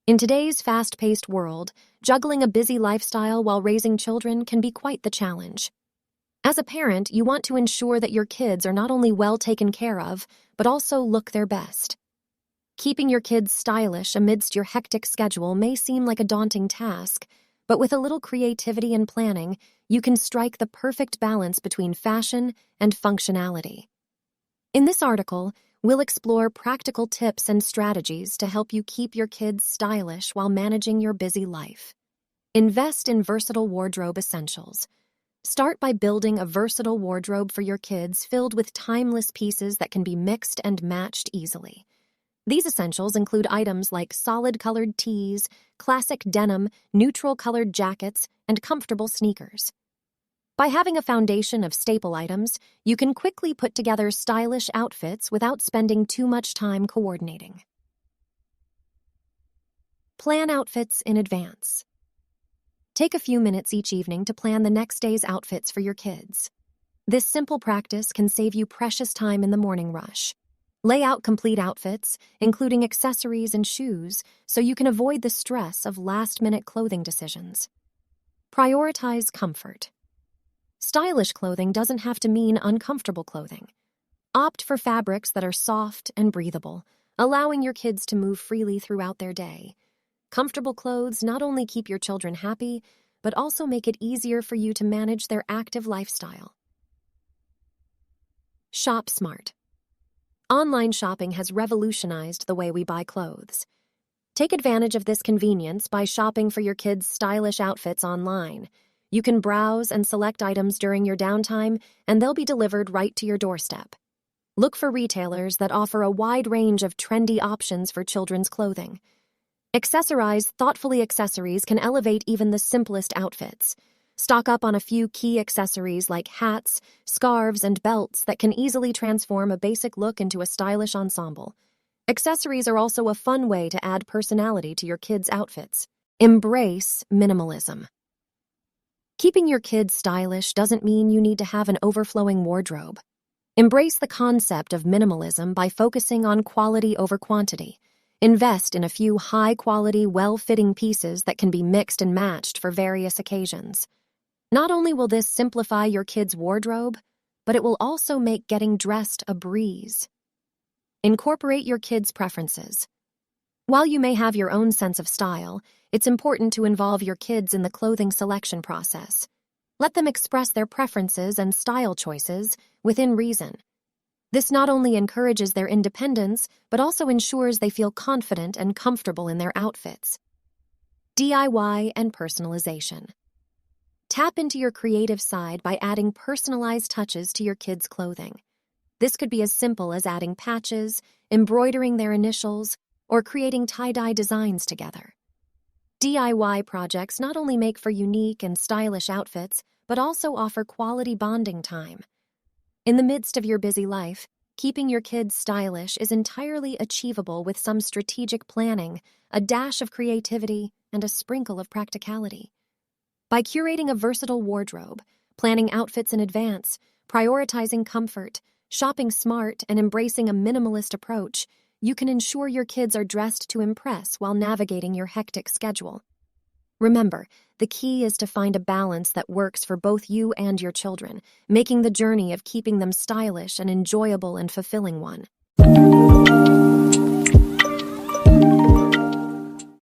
In today's fast-paced world, juggling a busy lifestyle while raising children can be quite the challenge. As a parent, you want to ensure that your kids are not only well taken care of, but also look their best. Keeping your kids stylish amidst your hectic schedule may seem like a daunting task, but with a little creativity and planning, you can strike the perfect balance between fashion and functionality. In this article, we'll explore practical tips and strategies to help you keep your kids stylish while managing your busy life. Invest in versatile wardrobe essentials. Start by building a versatile wardrobe for your kids filled with timeless pieces that can be mixed and matched easily. These essentials include items like solid-colored tees, classic denim, neutral-colored jackets, and comfortable sneakers. By having a foundation of staple items, you can quickly put together stylish outfits without spending too much time coordinating. Plan outfits in advance. Take a few minutes each evening to plan the next day's outfits for your kids. This simple practice can save you precious time in the morning rush. Lay out complete outfits, including accessories and shoes, so you can avoid the stress of last-minute clothing decisions. Prioritize comfort. Stylish clothing doesn't have to mean uncomfortable clothing. Opt for fabrics that are soft and breathable, allowing your kids to move freely throughout their day. Comfortable clothes not only keep your children happy, but also make it easier for you to manage their active lifestyle. Shop smart. Online shopping has revolutionized the way we buy clothes. Take advantage of this convenience by shopping for your kids' stylish outfits online. You can browse and select items during your downtime, and they'll be delivered right to your doorstep. Look for retailers that offer a wide range of trendy options for children's clothing. Thoughtfully accessories can elevate even the simplest outfits. Stock up on a few key accessories like hats, scarves, and belts that can easily transform a basic look into a stylish ensemble. Accessories are also a fun way to add personality to your kids' outfits. Embrace minimalism. Keeping your kids stylish doesn't mean you need to have an overflowing wardrobe. Embrace the concept of minimalism by focusing on quality over quantity. Invest in a few high-quality, well-fitting pieces that can be mixed and matched for various occasions. Not only will this simplify your kids' wardrobe, but it will also make getting dressed a breeze. Incorporate your kids' preferences. While you may have your own sense of style, it's important to involve your kids in the clothing selection process. Let them express their preferences and style choices within reason. This not only encourages their independence, but also ensures they feel confident and comfortable in their outfits. DIY and personalization. Tap into your creative side by adding personalized touches to your kids' clothing. This could be as simple as adding patches, embroidering their initials, or creating tie-dye designs together. DIY projects not only make for unique and stylish outfits, but also offer quality bonding time. In the midst of your busy life, keeping your kids stylish is entirely achievable with some strategic planning, a dash of creativity, and a sprinkle of practicality. By curating a versatile wardrobe, planning outfits in advance, prioritizing comfort, shopping smart, and embracing a minimalist approach, you can ensure your kids are dressed to impress while navigating your hectic schedule. Remember, the key is to find a balance that works for both you and your children, making the journey of keeping them stylish an enjoyable and fulfilling one.